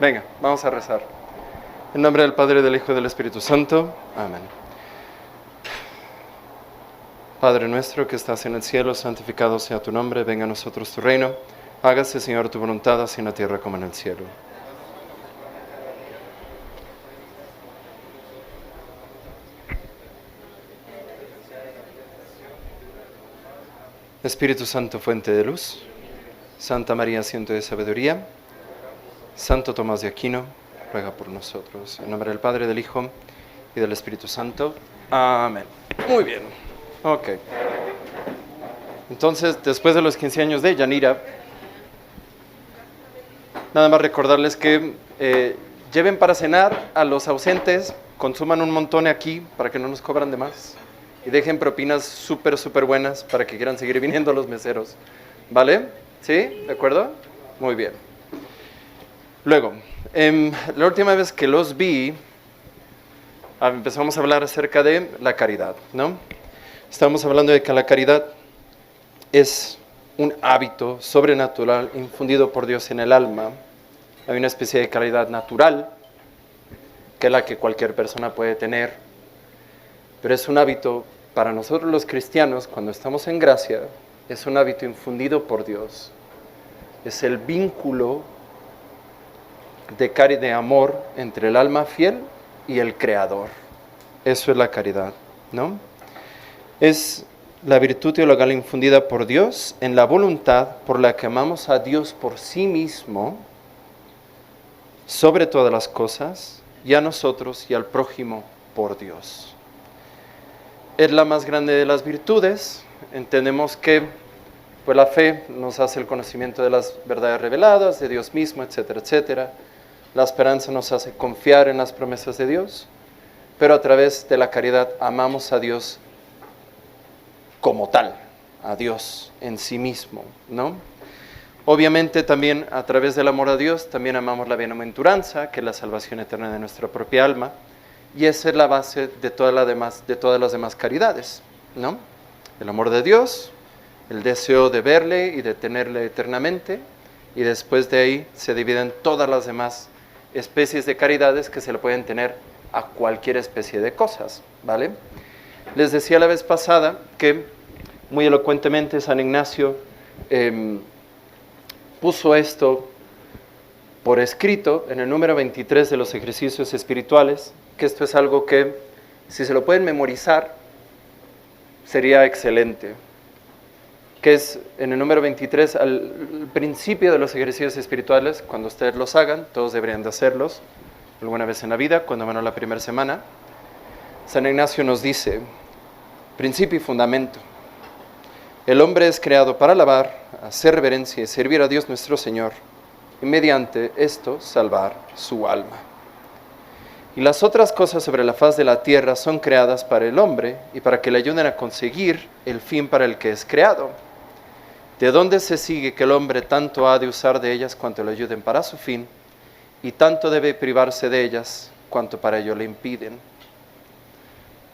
Venga, vamos a rezar. En nombre del Padre, del Hijo y del Espíritu Santo. Amén. Padre nuestro que estás en el cielo, santificado sea tu nombre, venga a nosotros tu reino. Hágase, Señor, tu voluntad, así en la tierra como en el cielo. Espíritu Santo, fuente de luz. Santa María, asiento de sabiduría. Santo Tomás de Aquino, ruega por nosotros. En nombre del Padre, del Hijo y del Espíritu Santo. Amén. Muy bien. Ok. Entonces, después de los 15 años de Yanira, nada más recordarles que lleven para cenar a los ausentes, consuman un montón aquí para que no nos cobran de más. Y dejen propinas súper buenas para que quieran seguir viniendo los meseros. ¿Vale? ¿Sí? ¿De acuerdo? Muy bien. Luego, la última vez que los vi, empezamos a hablar acerca de la caridad, ¿no? Estamos hablando de que la caridad es un hábito sobrenatural infundido por Dios en el alma. Hay una especie de caridad natural, que es la que cualquier persona puede tener, pero es un hábito para nosotros los cristianos, cuando estamos en gracia, es un hábito infundido por Dios. Es el vínculo de amor entre el alma fiel y el Creador. Eso es la caridad, ¿no? Es la virtud teologal infundida por Dios en la voluntad por la que amamos a Dios por sí mismo, sobre todas las cosas, y a nosotros y al prójimo por Dios. Es la más grande de las virtudes. Entendemos que pues, la fe nos hace el conocimiento de las verdades reveladas, de Dios mismo, etcétera, etcétera. La esperanza nos hace confiar en las promesas de Dios, pero a través de la caridad amamos a Dios como tal, a Dios en sí mismo, ¿no? Obviamente también a través del amor a Dios también amamos la bienaventuranza, que es la salvación eterna de nuestra propia alma, y esa es la base de todas las demás caridades, ¿no? El amor de Dios, el deseo de verle y de tenerle eternamente, y después de ahí se dividen todas las demás especies de caridades que se le pueden tener a cualquier especie de cosas, ¿vale? Les decía la vez pasada que muy elocuentemente San Ignacio puso esto por escrito en el número 23 de los ejercicios espirituales, que esto es algo que si se lo pueden memorizar sería excelente, que es en el número 23 al principio de los ejercicios espirituales. Cuando ustedes los hagan, todos deberían de hacerlos alguna vez en la vida, cuando menos la primera semana. San Ignacio nos dice, principio y fundamento: el hombre es creado para alabar, hacer reverencia y servir a Dios nuestro Señor, y mediante esto salvar su alma. Y las otras cosas sobre la faz de la tierra son creadas para el hombre y para que le ayuden a conseguir el fin para el que es creado. ¿De dónde se sigue que el hombre tanto ha de usar de ellas cuanto le ayuden para su fin, y tanto debe privarse de ellas cuanto para ello le impiden?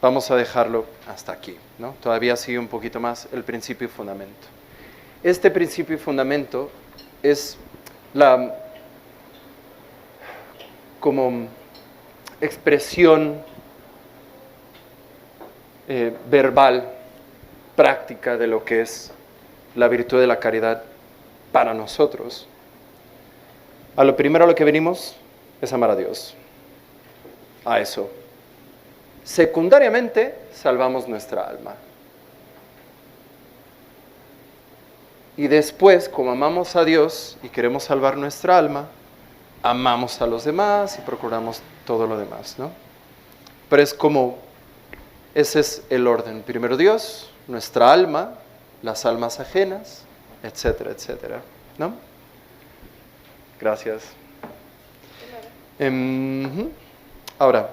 Vamos a dejarlo hasta aquí, ¿no? Todavía sigue un poquito más el principio y fundamento. Este principio y fundamento es la como expresión verbal, práctica de lo que es la virtud de la caridad para nosotros. A lo primero a lo que venimos es amar a Dios. A eso. Secundariamente, salvamos nuestra alma. Y después, como amamos a Dios y queremos salvar nuestra alma, amamos a los demás y procuramos todo lo demás, ¿no? Pero es como, ese es el orden. Primero Dios, nuestra alma, las almas ajenas, etcétera, etcétera, ¿no? Gracias. Ahora,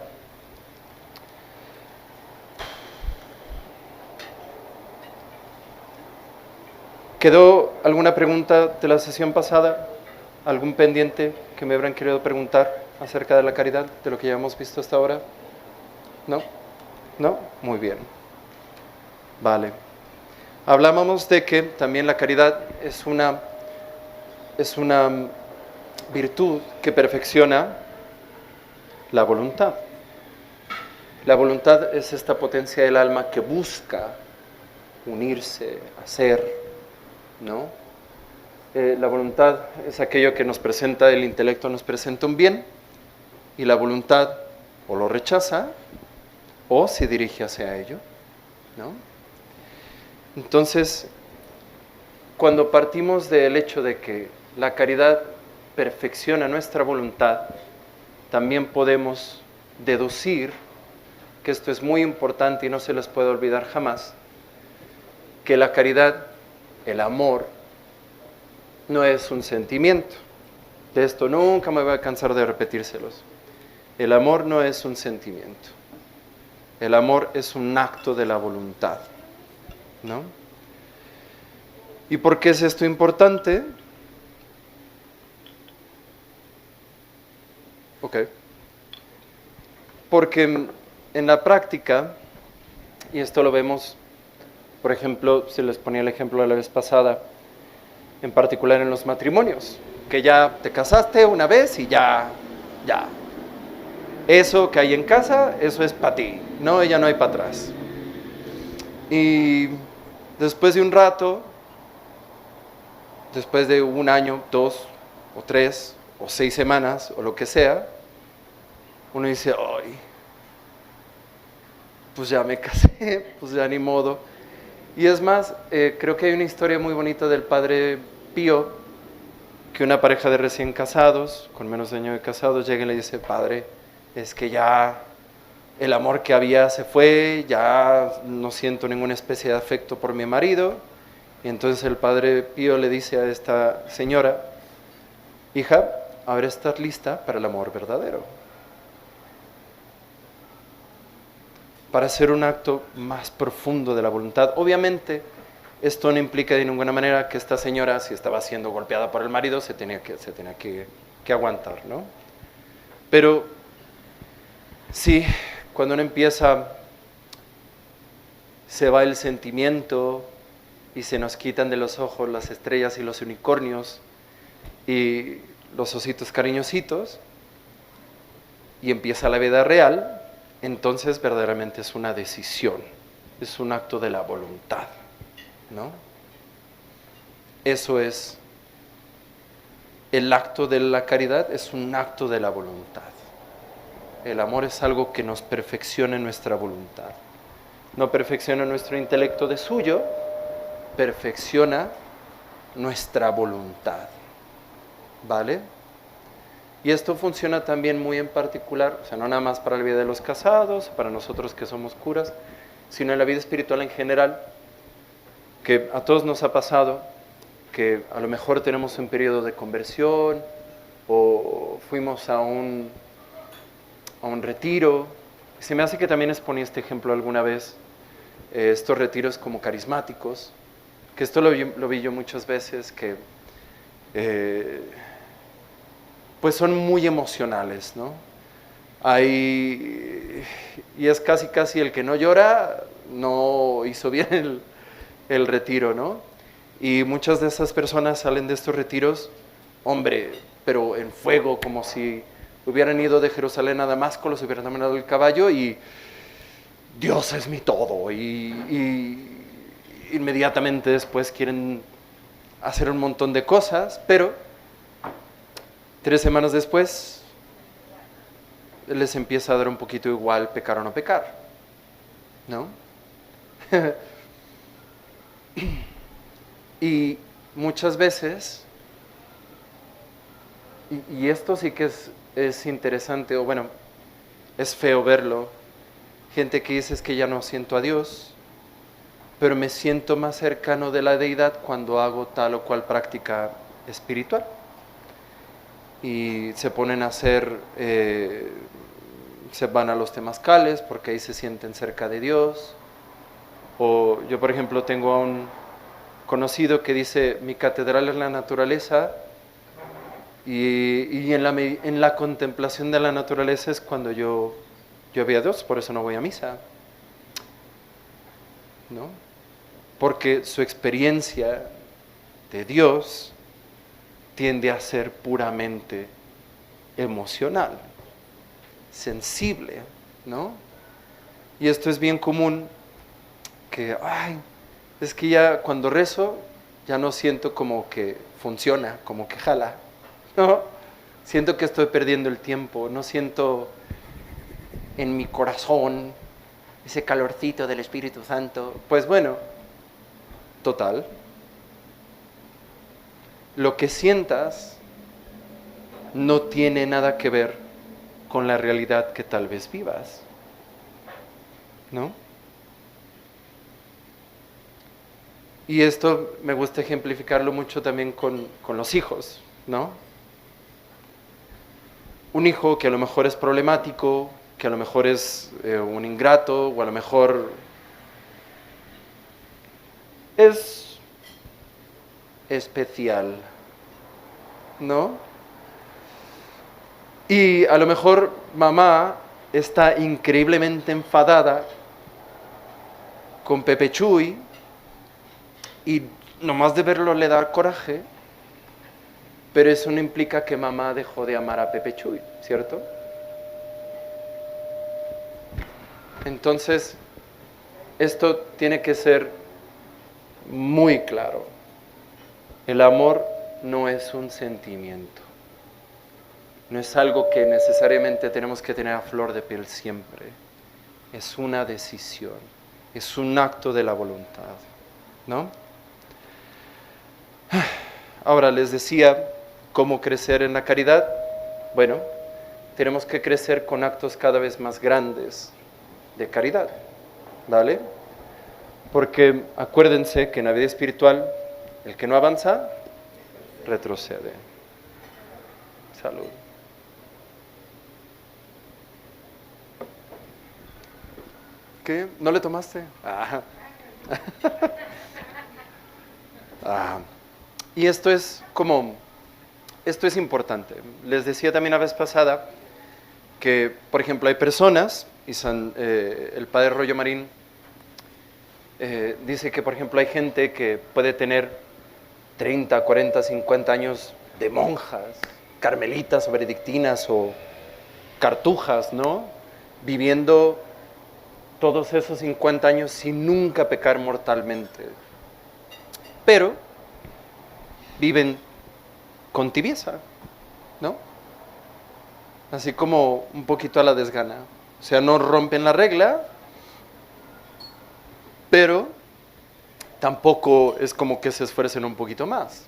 ¿quedó alguna pregunta de la sesión pasada? ¿Algún pendiente que me habrán querido preguntar acerca de la caridad, de lo que ya hemos visto hasta ahora? ¿No? ¿No? Muy bien. Vale. Hablábamos de que también la caridad es una virtud que perfecciona la voluntad. La voluntad es esta potencia del alma que busca unirse, hacer, ¿no? La voluntad es aquello que nos presenta, el intelecto nos presenta un bien, y la voluntad o lo rechaza o se dirige hacia ello, ¿no? Entonces, cuando partimos del hecho de que la caridad perfecciona nuestra voluntad, también podemos deducir, que esto es muy importante y no se les puede olvidar jamás, que la caridad, el amor, no es un sentimiento. De esto nunca me voy a cansar de repetírselos. El amor no es un sentimiento. El amor es un acto de la voluntad, ¿no? ¿Y por qué es esto importante? Ok. Porque en la práctica, y esto lo vemos, por ejemplo, se les ponía el ejemplo de la vez pasada, en particular en los matrimonios, que ya te casaste una vez y ya. Eso que hay en casa, eso es para ti, no, ya no hay para atrás. Y después de un rato, después de un año, 2 o 3 o 6 semanas o lo que sea, uno dice, ay, pues ya me casé, pues ya ni modo. Y es más, creo que hay una historia muy bonita del Padre Pío, que una pareja de recién casados, con menos de un año de casados, llega y le dice, Padre, es que ya el amor que había se fue, ya no siento ninguna especie de afecto por mi marido. Y entonces el Padre Pío le dice a esta señora, hija, ahora estás lista para el amor verdadero, para hacer un acto más profundo de la voluntad. Obviamente, esto no implica de ninguna manera que esta señora, si estaba siendo golpeada por el marido, se tenía que aguantar, ¿no? Pero sí, cuando uno empieza, se va el sentimiento y se nos quitan de los ojos las estrellas y los unicornios y los ositos cariñositos, y empieza la vida real, entonces verdaderamente es una decisión, es un acto de la voluntad, ¿no? Eso es, el acto de la caridad es un acto de la voluntad. El amor es algo que nos perfecciona en nuestra voluntad. No perfecciona nuestro intelecto de suyo, perfecciona nuestra voluntad, ¿vale? Y esto funciona también muy en particular, o sea, no nada más para la vida de los casados, para nosotros que somos curas, sino en la vida espiritual en general, que a todos nos ha pasado que a lo mejor tenemos un periodo de conversión o fuimos a un retiro. Se me hace que también les ponía este ejemplo alguna vez, estos retiros como carismáticos, que esto lo vi yo muchas veces, que pues son muy emocionales, ¿no? Y es casi el que no llora, no hizo bien el retiro, ¿no? Y muchas de esas personas salen de estos retiros, hombre, pero en fuego, como si hubieran ido de Jerusalén a Damasco, los hubieran dominado el caballo y Dios es mi todo. Y inmediatamente después quieren hacer un montón de cosas, pero 3 semanas después les empieza a dar un poquito igual pecar o no pecar, ¿no? Y muchas veces, y esto sí que es interesante, o bueno, es feo verlo, gente que dice es que ya no siento a Dios, pero me siento más cercano de la deidad cuando hago tal o cual práctica espiritual. Y se ponen a hacer, se van a los temazcales porque ahí se sienten cerca de Dios. O yo, por ejemplo, tengo a un conocido que dice, mi catedral es la naturaleza, y en la contemplación de la naturaleza es cuando yo veo a Dios, por eso no voy a misa, ¿no? Porque su experiencia de Dios tiende a ser puramente emocional, sensible, ¿no? Y esto es bien común, que, es que ya cuando rezo, ya no siento como que funciona, como que jala, ¿no? Siento que estoy perdiendo el tiempo, no siento en mi corazón ese calorcito del Espíritu Santo. Pues bueno, total, lo que sientas no tiene nada que ver con la realidad que tal vez vivas, ¿no? Y esto me gusta ejemplificarlo mucho también con los hijos, ¿no? Un hijo que a lo mejor es problemático, que a lo mejor es un ingrato, o a lo mejor es especial, ¿no? Y a lo mejor mamá está increíblemente enfadada con Pepe Chuy y nomás de verlo le da coraje, pero eso no implica que mamá dejó de amar a Pepe Chuy, ¿cierto? Entonces, esto tiene que ser muy claro. El amor no es un sentimiento. No es algo que necesariamente tenemos que tener a flor de piel siempre. Es una decisión. Es un acto de la voluntad, ¿no? Ahora les decía cómo crecer en la caridad. Bueno, tenemos que crecer con actos cada vez más grandes de caridad, ¿vale? Porque acuérdense que en la vida espiritual el que no avanza, retrocede. Salud. ¿Qué? ¿No le tomaste? Y esto es importante. Les decía también la vez pasada que, por ejemplo, hay personas, y el padre Rollo Marín dice que, por ejemplo, hay gente que puede tener 30, 40, 50 años de monjas, carmelitas o benedictinas o cartujas, ¿no? Viviendo todos esos 50 años sin nunca pecar mortalmente. Pero viven con tibieza, ¿no? Así como un poquito a la desgana. O sea, no rompen la regla, pero tampoco es como que se esfuercen un poquito más,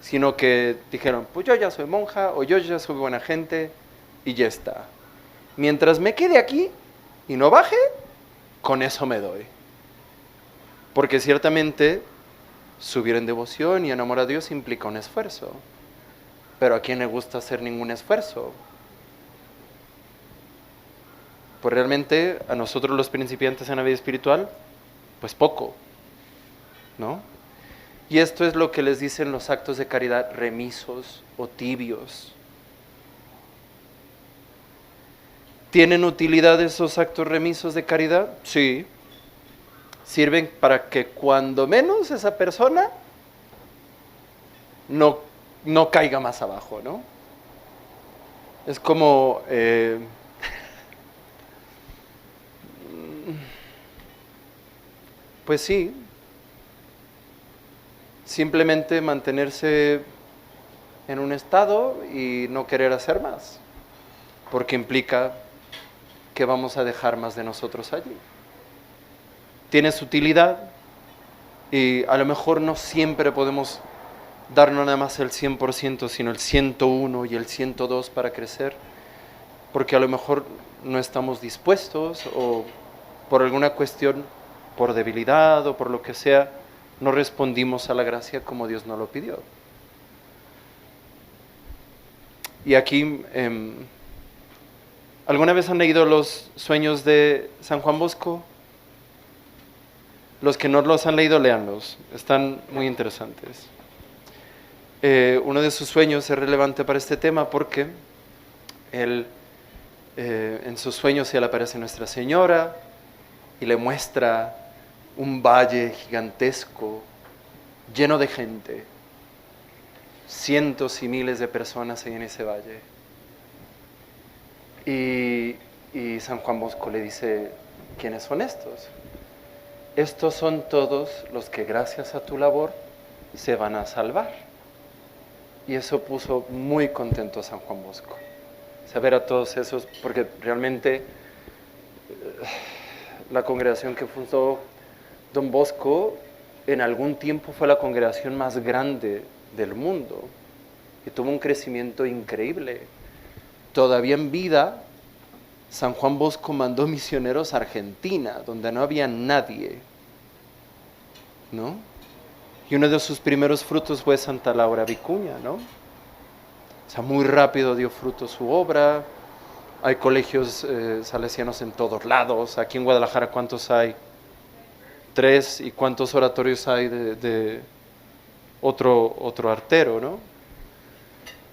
sino que dijeron, pues yo ya soy monja o yo ya soy buena gente y ya está. Mientras me quede aquí y no baje, con eso me doy. Porque ciertamente subir en devoción y en amor a Dios implica un esfuerzo. Pero ¿a quién le gusta hacer ningún esfuerzo? Pues realmente a nosotros los principiantes en la vida espiritual, pues poco, ¿no? Y esto es lo que les dicen los actos de caridad remisos o tibios. ¿Tienen utilidad esos actos remisos de caridad? Sí. Sirven para que cuando menos esa persona no caiga más abajo, ¿no? Es como pues sí, simplemente mantenerse en un estado y no querer hacer más, porque implica que vamos a dejar más de nosotros allí. Tiene su utilidad y a lo mejor no siempre podemos darnos nada más el 100%, sino el 101 y el 102 para crecer, porque a lo mejor no estamos dispuestos o por alguna cuestión, por debilidad o por lo que sea, no respondimos a la gracia como Dios nos lo pidió. Y aquí, ¿alguna vez han leído los sueños de San Juan Bosco? Los que no los han leído, léanlos, están muy interesantes. Uno de sus sueños es relevante para este tema porque él, en sus sueños se le aparece Nuestra Señora y le muestra un valle gigantesco lleno de gente. cientos y miles de personas ahí en ese valle. Y San Juan Bosco le dice, ¿quiénes son estos? Estos son todos los que gracias a tu labor se van a salvar. Y eso puso muy contento a San Juan Bosco. Saber a todos esos, porque realmente la congregación que fundó Don Bosco en algún tiempo fue la congregación más grande del mundo y tuvo un crecimiento increíble. Todavía en vida, San Juan Bosco mandó misioneros a Argentina, donde no había nadie, ¿no? Y uno de sus primeros frutos fue Santa Laura Vicuña, ¿no? O sea, muy rápido dio fruto su obra. Hay colegios salesianos en todos lados. Aquí en Guadalajara, ¿cuántos hay? 3. ¿Y cuántos oratorios hay de otro artero, ¿no?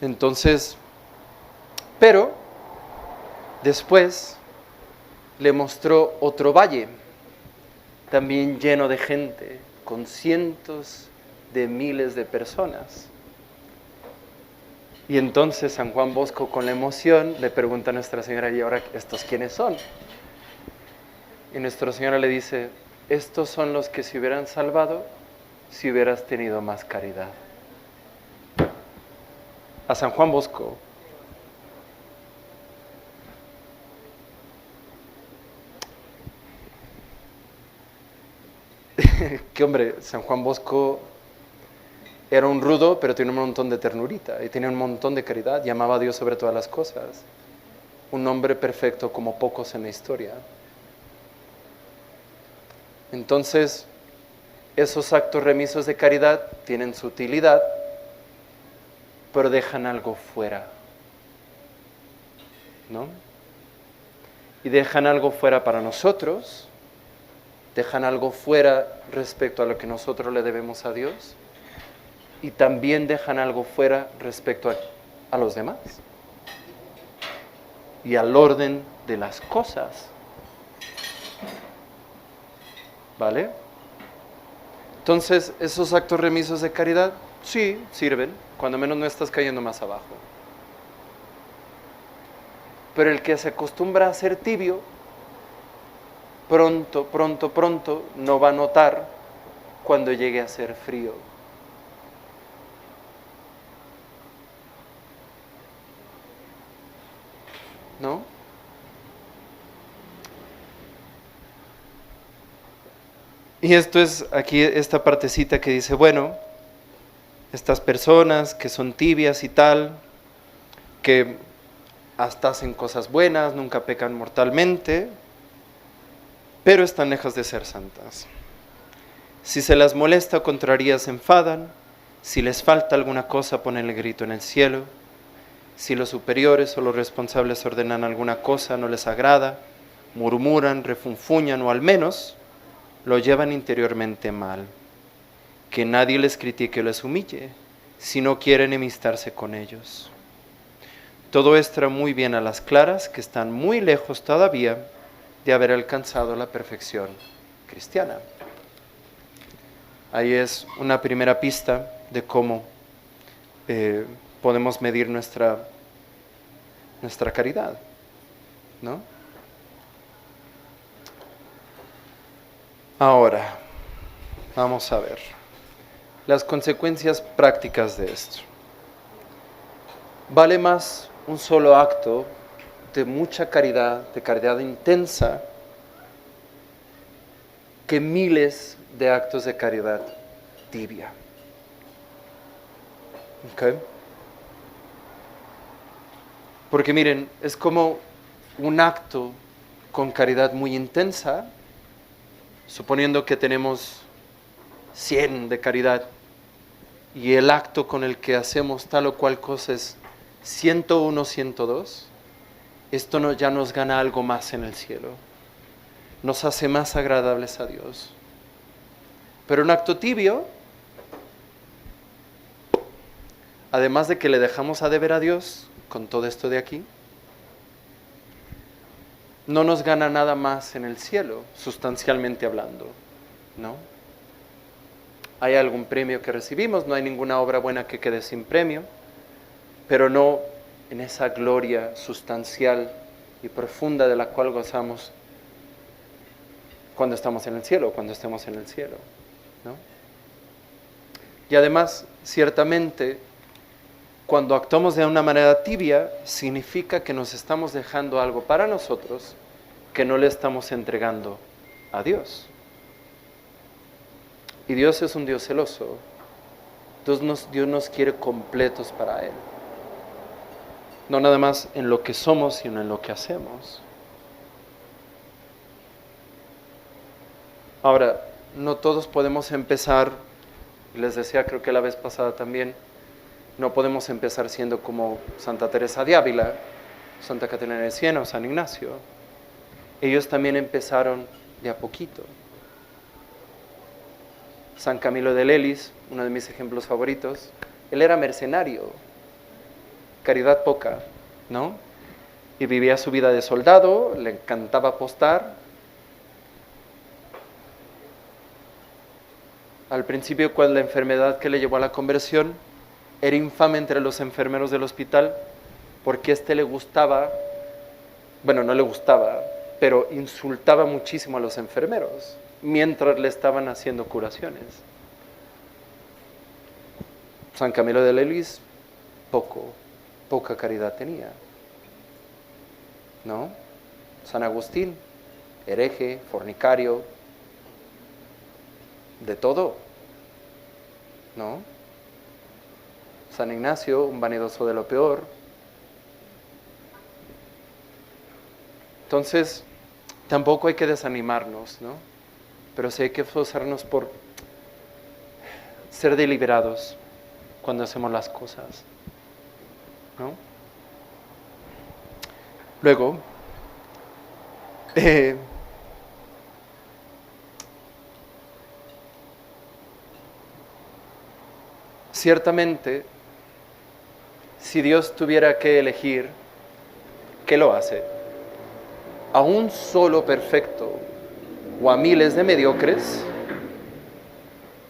Entonces, pero después le mostró otro valle, también lleno de gente, con cientos de miles de personas. Y entonces San Juan Bosco, con la emoción, le pregunta a Nuestra Señora, ¿y ahora estos quiénes son? Y Nuestra Señora le dice, estos son los que se hubieran salvado si hubieras tenido más caridad. A San Juan Bosco. Que hombre, San Juan Bosco era un rudo, pero tenía un montón de ternurita y tenía un montón de caridad, llamaba a Dios sobre todas las cosas. Un hombre perfecto como pocos en la historia. Entonces, esos actos remisos de caridad tienen su utilidad, pero dejan algo fuera, ¿no? Y dejan algo fuera para nosotros, dejan algo fuera respecto a lo que nosotros le debemos a Dios, y también dejan algo fuera respecto a los demás y al orden de las cosas. ¿Vale? Entonces, esos actos remisos de caridad, sí, sirven, cuando menos no estás cayendo más abajo. Pero el que se acostumbra a ser tibio, pronto no va a notar cuando llegue a ser frío. ¿No? Y esto es aquí esta partecita que dice, bueno, estas personas que son tibias y tal, que hasta hacen cosas buenas, nunca pecan mortalmente, pero están lejos de ser santas. Si se las molesta o contraría, se enfadan. Si les falta alguna cosa, ponen el grito en el cielo. Si los superiores o los responsables ordenan alguna cosa, no les agrada, murmuran, refunfuñan o al menos lo llevan interiormente mal. Que nadie les critique o les humille, si no quiere enemistarse con ellos. Todo esto muy bien a las claras, que están muy lejos todavía de haber alcanzado la perfección cristiana. Ahí es una primera pista de cómo podemos medir nuestra caridad, ¿no? Ahora, vamos a ver las consecuencias prácticas de esto. Vale más un solo acto de mucha caridad, de caridad intensa, que miles de actos de caridad tibia. ¿Ok? Porque miren, es como un acto con caridad muy intensa, suponiendo que tenemos 100 de caridad, y el acto con el que hacemos tal o cual cosa es 101, 102, esto ya nos gana algo más en el cielo, nos hace más agradables a Dios. Pero un acto tibio, además de que le dejamos a deber a Dios con todo esto de aquí, no nos gana nada más en el cielo, sustancialmente hablando, ¿no? hay algún premio que recibimos, no hay ninguna obra buena que quede sin premio, pero no en esa gloria sustancial y profunda de la cual gozamos cuando estamos en el cielo, cuando estemos en el cielo, ¿no? Y además, ciertamente, cuando actuamos de una manera tibia, significa que nos estamos dejando algo para nosotros que no le estamos entregando a Dios. Y Dios es un Dios celoso. Dios nos quiere completos para Él. No nada más en lo que somos, sino en lo que hacemos. Ahora, no todos podemos empezar, les decía creo que la vez pasada también, no podemos empezar siendo como Santa Teresa de Ávila, Santa Catalina de Siena o San Ignacio. Ellos también empezaron de a poquito. San Camilo de Lelis, uno de mis ejemplos favoritos, él era mercenario, caridad poca, ¿no? Y vivía su vida de soldado, le encantaba apostar. Al principio, cuando la enfermedad que le llevó a la conversión, era infame entre los enfermeros del hospital, porque le gustaba, bueno, no le gustaba, pero insultaba muchísimo a los enfermeros, mientras le estaban haciendo curaciones. San Camilo de Lelis, poca caridad tenía, ¿no? San Agustín, hereje, fornicario, de todo, ¿no? San Ignacio, un vanidoso de lo peor. Entonces, tampoco hay que desanimarnos, ¿no? Pero sí hay que esforzarnos por ser deliberados cuando hacemos las cosas, ¿no? Luego, ciertamente, si Dios tuviera que elegir, ¿qué lo hace? ¿A un solo perfecto o a miles de mediocres?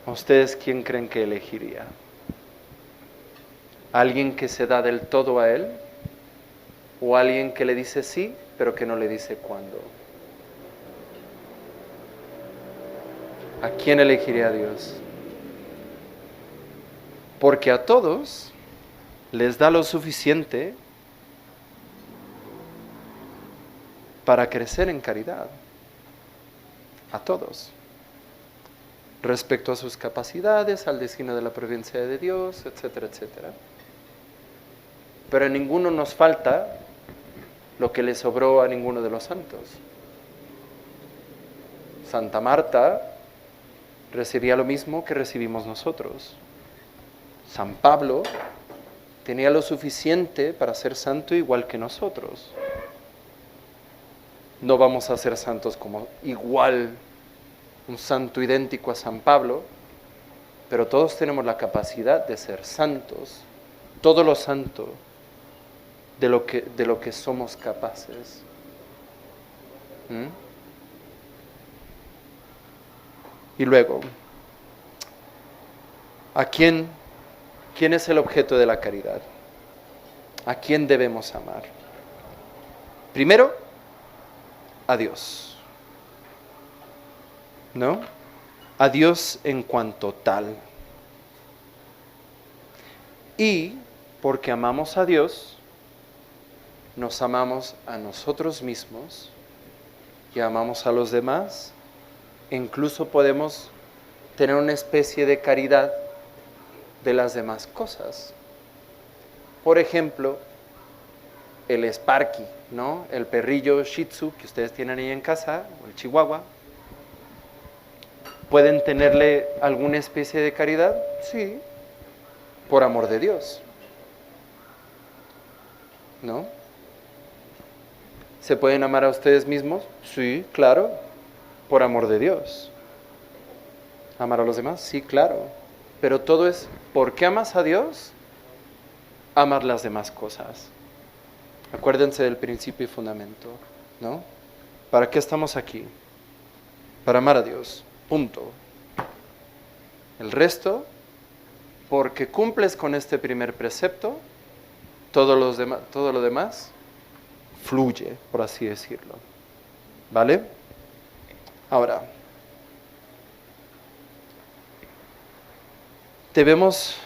¿A ustedes quién creen que elegiría? ¿Alguien que se da del todo a Él? ¿O alguien que le dice sí, pero que no le dice cuándo? ¿A quién elegiría Dios? Porque a todos les da lo suficiente para crecer en caridad. A todos. Respecto a sus capacidades, al destino de la providencia de Dios, etcétera, etcétera. Pero a ninguno nos falta lo que le sobró a ninguno de los santos. Santa Marta recibía lo mismo que recibimos nosotros. San Pablo tenía lo suficiente para ser santo igual que nosotros. No vamos a ser santos como igual, un santo idéntico a San Pablo, pero todos tenemos la capacidad de ser santos, todo lo santo de lo que somos capaces. Y luego, ¿quién es el objeto de la caridad? ¿A quién debemos amar? Primero, a Dios, ¿no? A Dios en cuanto tal. Y porque amamos a Dios, nos amamos a nosotros mismos y amamos a los demás. E incluso podemos tener una especie de caridad de las demás cosas. Por ejemplo, el Sparky, ¿no? El perrillo Shih Tzu que ustedes tienen ahí en casa, o el Chihuahua. ¿Pueden tenerle alguna especie de caridad? Sí, por amor de Dios, ¿no? ¿Se pueden amar a ustedes mismos? Sí, claro, por amor de Dios. ¿Amar a los demás? Sí, claro. Pero todo es, ¿por qué amas a Dios? Amar las demás cosas. Acuérdense del principio y fundamento, ¿no? ¿Para qué estamos aquí? Para amar a Dios, punto. El resto, porque cumples con este primer precepto, todo lo demás fluye, por así decirlo. ¿Vale? Ahora, debemos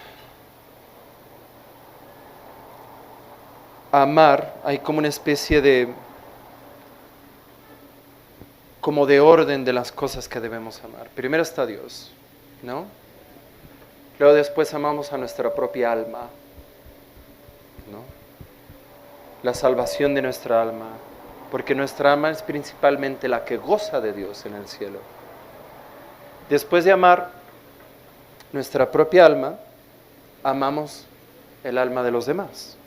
amar, hay como una especie de orden de las cosas que debemos amar. Primero está Dios, ¿no? Luego después amamos a nuestra propia alma, ¿no? La salvación de nuestra alma, porque nuestra alma es principalmente la que goza de Dios en el cielo. Después de amar nuestra propia alma, amamos el alma de los demás.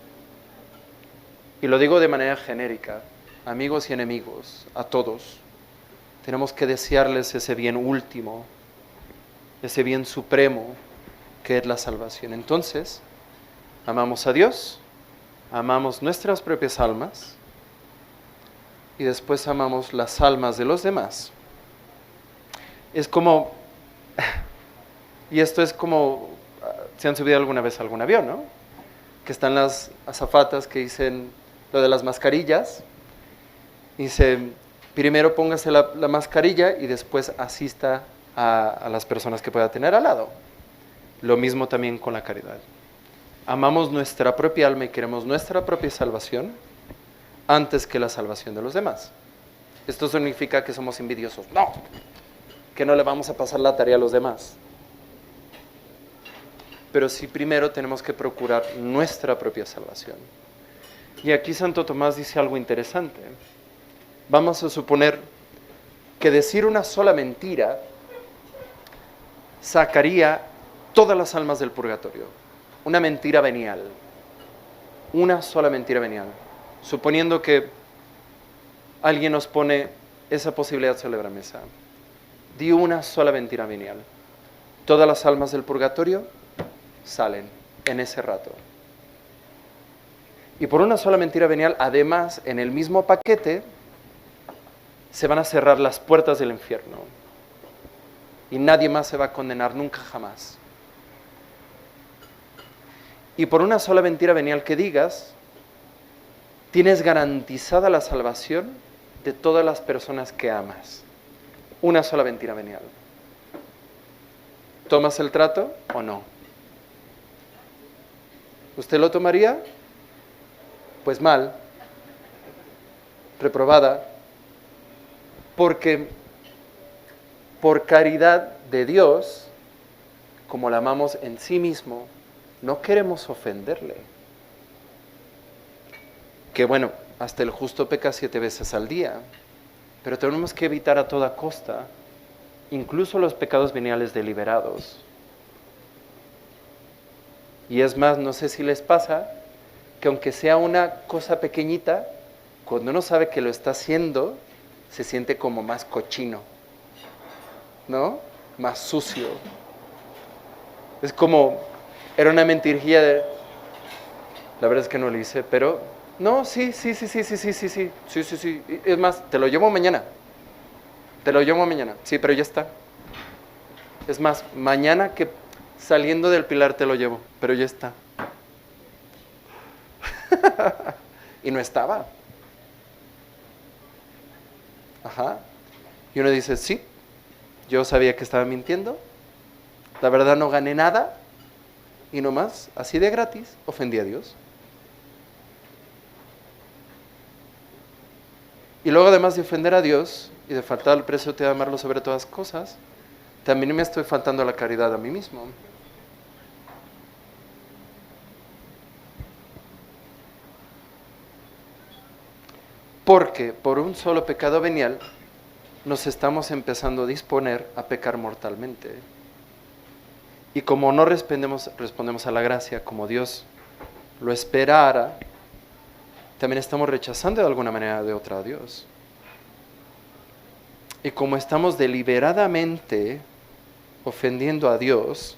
Y lo digo de manera genérica, amigos y enemigos, a todos. Tenemos que desearles ese bien último, ese bien supremo que es la salvación. Entonces, amamos a Dios, amamos nuestras propias almas y después amamos las almas de los demás. Es como, y esto es como, ¿se han subido alguna vez a algún avión, no? Que están las azafatas que dicen lo de las mascarillas, y dicen, primero póngase la mascarilla y después asista a las personas que pueda tener al lado. Lo mismo también con la caridad. Amamos nuestra propia alma y queremos nuestra propia salvación antes que la salvación de los demás. Esto significa que somos envidiosos. No, que no le vamos a pasar la tarea a los demás. Pero sí primero tenemos que procurar nuestra propia salvación. Y aquí Santo Tomás dice algo interesante. Vamos a suponer que decir una sola mentira sacaría todas las almas del purgatorio. Una mentira venial. Una sola mentira venial. Suponiendo que alguien nos pone esa posibilidad sobre la mesa. Di una sola mentira venial. Todas las almas del purgatorio salen en ese rato. Y por una sola mentira venial, además, en el mismo paquete, se van a cerrar las puertas del infierno. Y nadie más se va a condenar nunca jamás. Y por una sola mentira venial que digas, tienes garantizada la salvación de todas las personas que amas. Una sola mentira venial. ¿Tomas el trato o no? ¿Usted lo tomaría? Pues mal, reprobada, porque por caridad de Dios, como la amamos en sí mismo, no queremos ofenderle. Que bueno, hasta el justo peca 7 veces al día, pero tenemos que evitar a toda costa, incluso los pecados veniales deliberados. Y es más, no sé si les pasa, que aunque sea una cosa pequeñita, cuando uno sabe que lo está haciendo, se siente como más cochino, ¿no? Más sucio. Es como, era una mentirilla de, la verdad es que no lo hice, pero, no, sí. Es más, te lo llevo mañana. Sí, pero ya está. Es más, mañana que saliendo del Pilar te lo llevo, pero ya está. Y no estaba. Ajá. Y uno dice, sí, yo sabía que estaba mintiendo, la verdad no gané nada, y nomás, así de gratis, ofendí a Dios. Y luego, además de ofender a Dios y de faltar al precio de amarlo sobre todas cosas, también me estoy faltando a la caridad a mí mismo. Porque por un solo pecado venial nos estamos empezando a disponer a pecar mortalmente. Y como no respondemos a la gracia como Dios lo esperara, también estamos rechazando de alguna manera de otra a Dios. Y como estamos deliberadamente ofendiendo a Dios,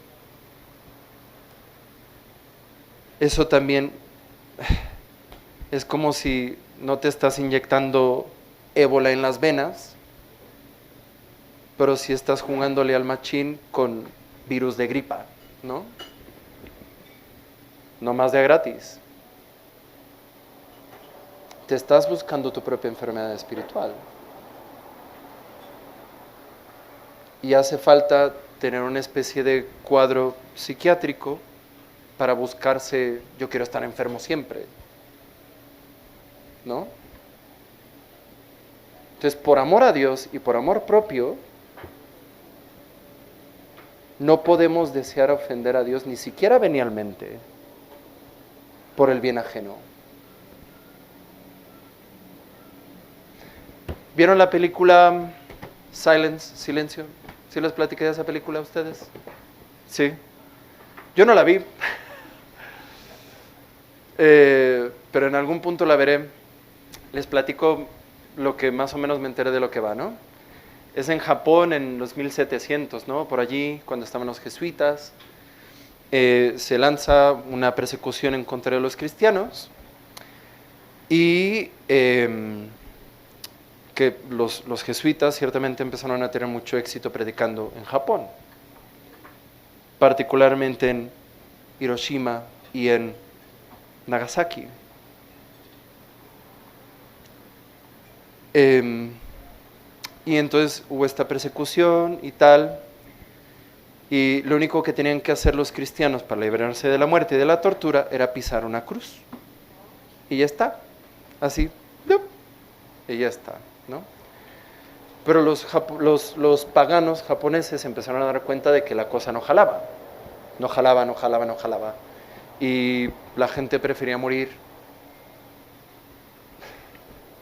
eso también es como si no te estás inyectando ébola en las venas, pero si estás jugándole al machín con virus de gripa, ¿no? No más de a gratis. Te estás buscando tu propia enfermedad espiritual. Y hace falta tener una especie de cuadro psiquiátrico para buscarse, yo quiero estar enfermo siempre, ¿no? Entonces, por amor a Dios y por amor propio, no podemos desear ofender a Dios ni siquiera venialmente por el bien ajeno. ¿Vieron la película Silencio? ¿Sí les platiqué de esa película a ustedes? Sí. Yo no la vi, pero en algún punto la veré. Les platico lo que más o menos me enteré de lo que va, ¿no? Es en Japón en los 1700, ¿no? Por allí, cuando estaban los jesuitas, se lanza una persecución en contra de los cristianos y que los jesuitas ciertamente empezaron a tener mucho éxito predicando en Japón, particularmente en Hiroshima y en Nagasaki. Y entonces hubo esta persecución y tal, y lo único que tenían que hacer los cristianos para librarse de la muerte y de la tortura era pisar una cruz. Y ya está, así, ¡dup! Y ya está, ¿no? Pero los paganos japoneses empezaron a dar cuenta de que la cosa no jalaba. No jalaba, no jalaba, no jalaba. Y la gente prefería morir.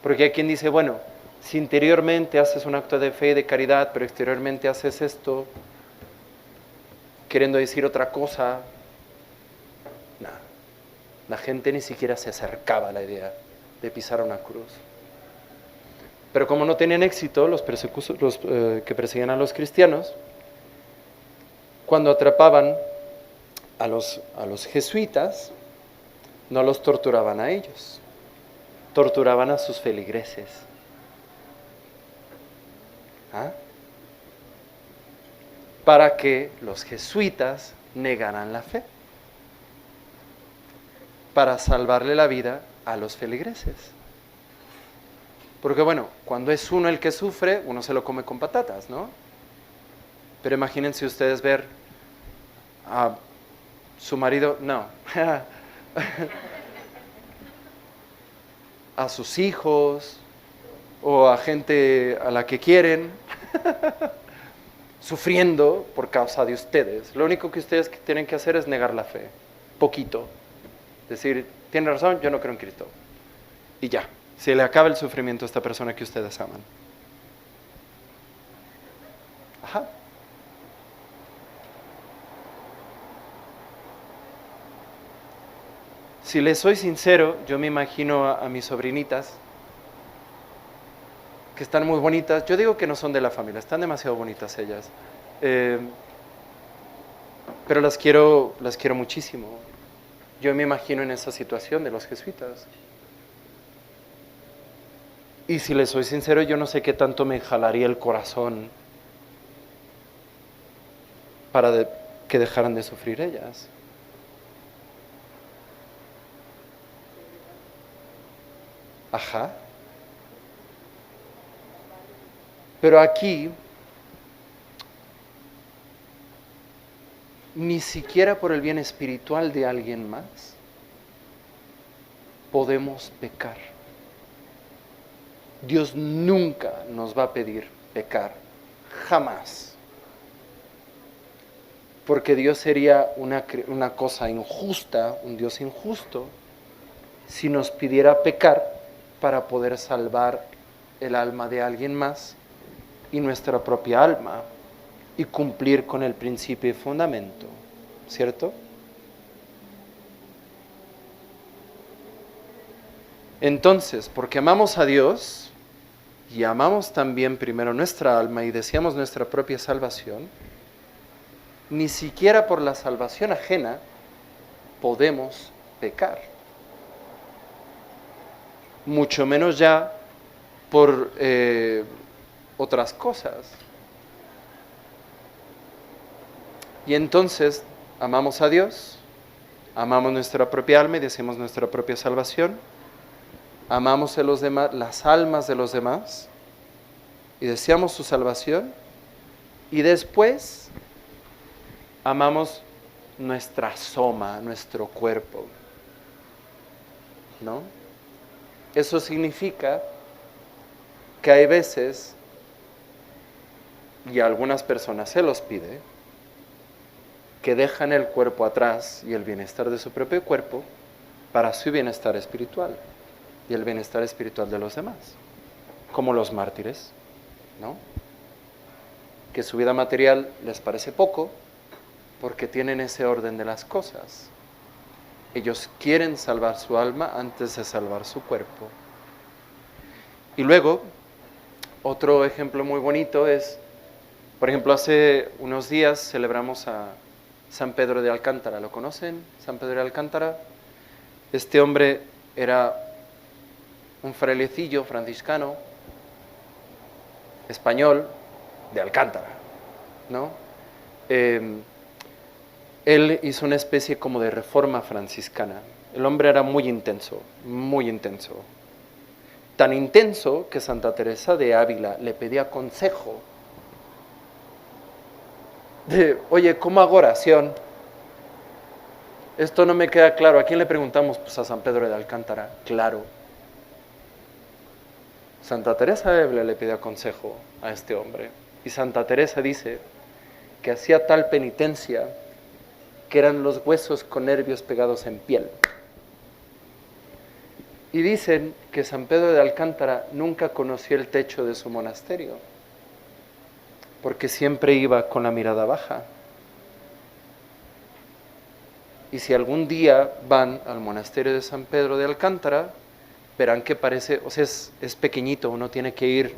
Porque hay quien dice, bueno, si interiormente haces un acto de fe y de caridad, pero exteriormente haces esto, queriendo decir otra cosa, nada. La gente ni siquiera se acercaba a la idea de pisar una cruz. Pero como no tenían éxito los que perseguían a los cristianos, cuando atrapaban a los jesuitas, no los torturaban a ellos, torturaban a sus feligreses. ¿Ah? Para que los jesuitas negaran la fe, para salvarle la vida a los feligreses. Porque bueno, cuando es uno el que sufre, uno se lo come con patatas, ¿no? Pero imagínense ustedes ver a su marido, no, a sus hijos o a gente a la que quieren sufriendo por causa de ustedes. Lo único que ustedes tienen que hacer es negar la fe, poquito. Decir, tiene razón, yo no creo en Cristo. Y ya, se le acaba el sufrimiento a esta persona que ustedes aman. Ajá. Si les soy sincero, yo me imagino a mis sobrinitas, que están muy bonitas. Yo digo que no son de la familia, están demasiado bonitas ellas. Pero las quiero muchísimo. Yo me imagino en esa situación de los jesuitas. Y si les soy sincero, yo no sé qué tanto me jalaría el corazón para que dejaran de sufrir ellas. Ajá. Pero aquí, ni siquiera por el bien espiritual de alguien más, podemos pecar. Dios nunca nos va a pedir pecar, jamás. Porque Dios sería una cosa injusta, un Dios injusto, si nos pidiera pecar para poder salvar el alma de alguien más y nuestra propia alma y cumplir con el principio y fundamento, ¿cierto? Entonces, porque amamos a Dios y amamos también primero nuestra alma y deseamos nuestra propia salvación, ni siquiera por la salvación ajena podemos pecar. Mucho menos ya por otras cosas. Y entonces amamos a Dios, amamos nuestra propia alma y deseamos nuestra propia salvación, amamos a los demás, las almas de los demás y deseamos su salvación, y después amamos nuestra soma, nuestro cuerpo, ¿no? Eso significa que hay veces, y a algunas personas se los pide, que dejan el cuerpo atrás y el bienestar de su propio cuerpo para su bienestar espiritual y el bienestar espiritual de los demás, como los mártires, ¿no? Que su vida material les parece poco porque tienen ese orden de las cosas. Ellos quieren salvar su alma antes de salvar su cuerpo. Y luego, otro ejemplo muy bonito es, por ejemplo, hace unos días celebramos a San Pedro de Alcántara. ¿Lo conocen? San Pedro de Alcántara. Este hombre era un frailecillo franciscano, español, de Alcántara, ¿no? Él hizo una especie como de reforma franciscana. El hombre era muy intenso, muy intenso. Tan intenso que Santa Teresa de Ávila le pedía consejo. Oye, ¿cómo hago oración? Esto no me queda claro. ¿A quién le preguntamos? Pues a San Pedro de Alcántara. Claro. Santa Teresa de Ávila le pedía consejo a este hombre. Y Santa Teresa dice que hacía tal penitencia que eran los huesos con nervios pegados en piel. Y dicen que San Pedro de Alcántara nunca conoció el techo de su monasterio, porque siempre iba con la mirada baja. Y si algún día van al monasterio de San Pedro de Alcántara, verán que parece, o sea, es pequeñito, uno tiene que ir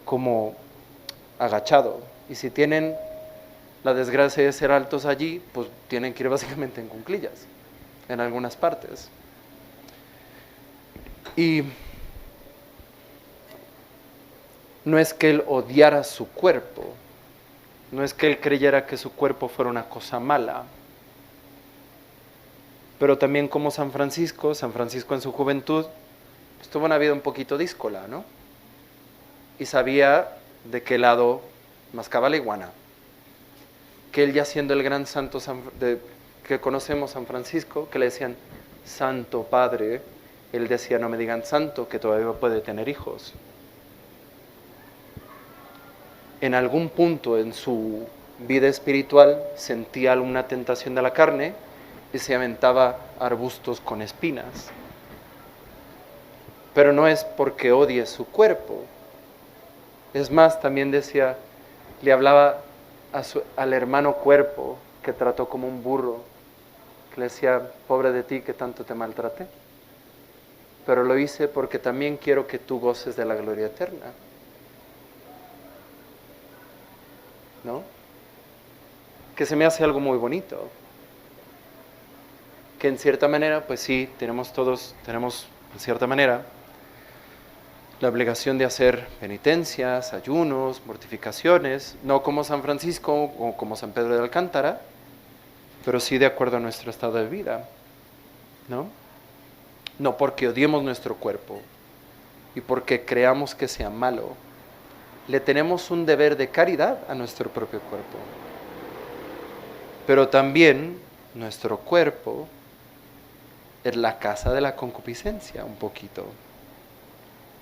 como agachado. Y si tienen la desgracia de ser altos allí, pues tienen que ir básicamente en cuclillas, en algunas partes. Y no es que él odiara su cuerpo, no es que él creyera que su cuerpo fuera una cosa mala, pero también como San Francisco en su juventud, pues tuvo una vida un poquito díscola, ¿no? Y sabía de qué lado mascaba la iguana. Que él, ya siendo el gran santo que conocemos, San Francisco, que le decían Santo Padre, él decía, no me digan santo, que todavía puede tener hijos. En algún punto en su vida espiritual sentía alguna tentación de la carne y se aventaba arbustos con espinas. Pero no es porque odie su cuerpo. Es más, también decía, le hablaba al hermano cuerpo que trató como un burro, que le decía, pobre de ti que tanto te maltraté, pero lo hice porque también quiero que tú goces de la gloria eterna, ¿no? Que se me hace algo muy bonito, que en cierta manera, pues sí, tenemos en cierta manera la obligación de hacer penitencias, ayunos, mortificaciones, no como San Francisco o como San Pedro de Alcántara, pero sí de acuerdo a nuestro estado de vida, ¿no? No porque odiemos nuestro cuerpo y porque creamos que sea malo. Le tenemos un deber de caridad a nuestro propio cuerpo. Pero también nuestro cuerpo es la casa de la concupiscencia, un poquito.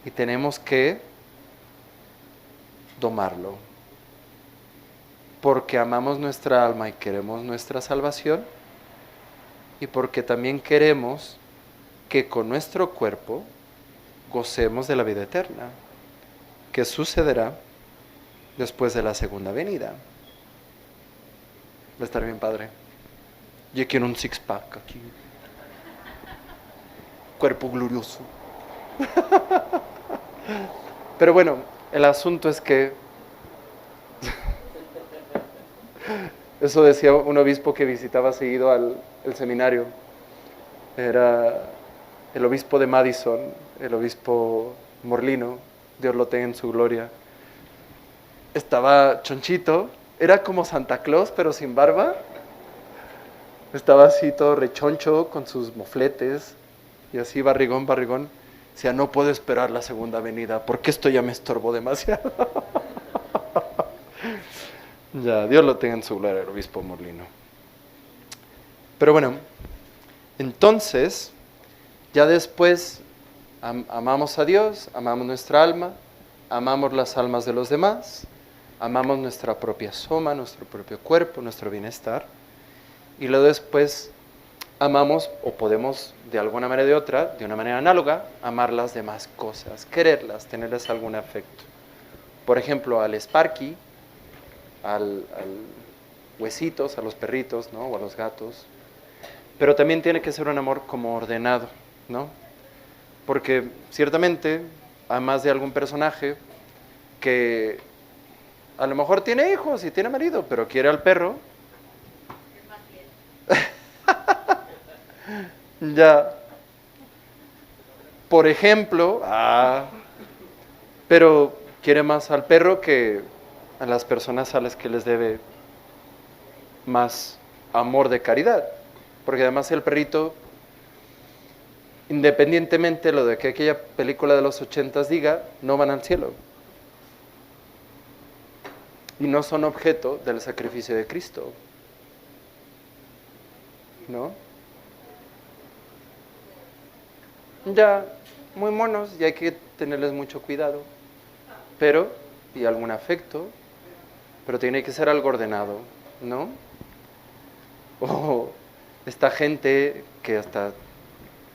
Y tenemos que domarlo, porque amamos nuestra alma y queremos nuestra salvación, y porque también queremos que con nuestro cuerpo gocemos de la vida eterna, que sucederá después de la segunda venida. Va a estar bien padre. Yo quiero un six-pack aquí. Cuerpo glorioso. Pero bueno, el asunto es que eso decía un obispo que visitaba seguido el seminario. Era el obispo de Madison, el obispo Morlino, Dios lo tenga en su gloria. Estaba chonchito, era como Santa Claus, pero sin barba. Estaba así todo rechoncho con sus mofletes y así barrigón, barrigón. Decía, no puedo esperar la segunda venida porque esto ya me estorbó demasiado. Ya, Dios lo tenga en su gloria, el obispo Molino. Pero bueno, entonces, ya después amamos a Dios, amamos nuestra alma, amamos las almas de los demás, amamos nuestra propia soma, nuestro propio cuerpo, nuestro bienestar. Y luego después amamos, o podemos de alguna manera o de otra, de una manera análoga, amar las demás cosas, quererlas, tenerles algún afecto. Por ejemplo, al Sparky, al Huesitos, a los perritos, ¿no? O a los gatos. Pero también tiene que ser un amor como ordenado, ¿no? Porque ciertamente amas de algún personaje que a lo mejor tiene hijos y tiene marido, pero quiere al perro. Ya, por ejemplo, pero quiere más al perro que a las personas a las que les debe más amor de caridad, porque además el perrito, independientemente de lo de que aquella película de los 80s diga, no van al cielo y no son objeto del sacrificio de Cristo, ¿no? Ya, muy monos y hay que tenerles mucho cuidado, pero, y algún afecto, pero tiene que ser algo ordenado, ¿no? O esta gente que hasta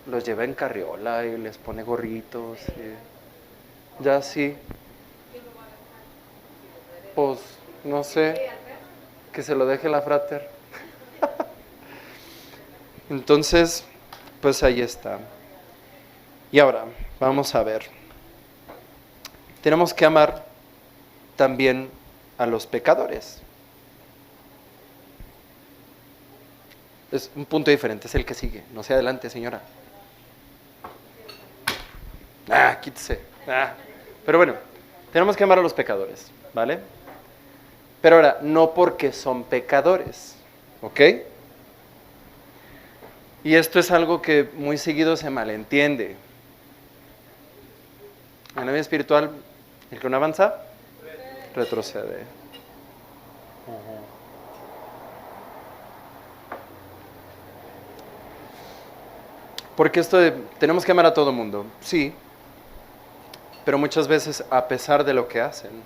los lleva en carriola y les pone gorritos, ya sí, pues no sé, que se lo deje la frater. Entonces, pues ahí está. Y ahora, vamos a ver. Tenemos que amar también a los pecadores. Es un punto diferente, es el que sigue. No sea adelante, señora. Quítese. Pero bueno, tenemos que amar a los pecadores, ¿vale? Pero ahora, no porque son pecadores, ¿ok? Y esto es algo que muy seguido se malentiende. En la vida espiritual, el que no avanza, retrocede. Porque esto de, tenemos que amar a todo mundo, sí, pero muchas veces a pesar de lo que hacen,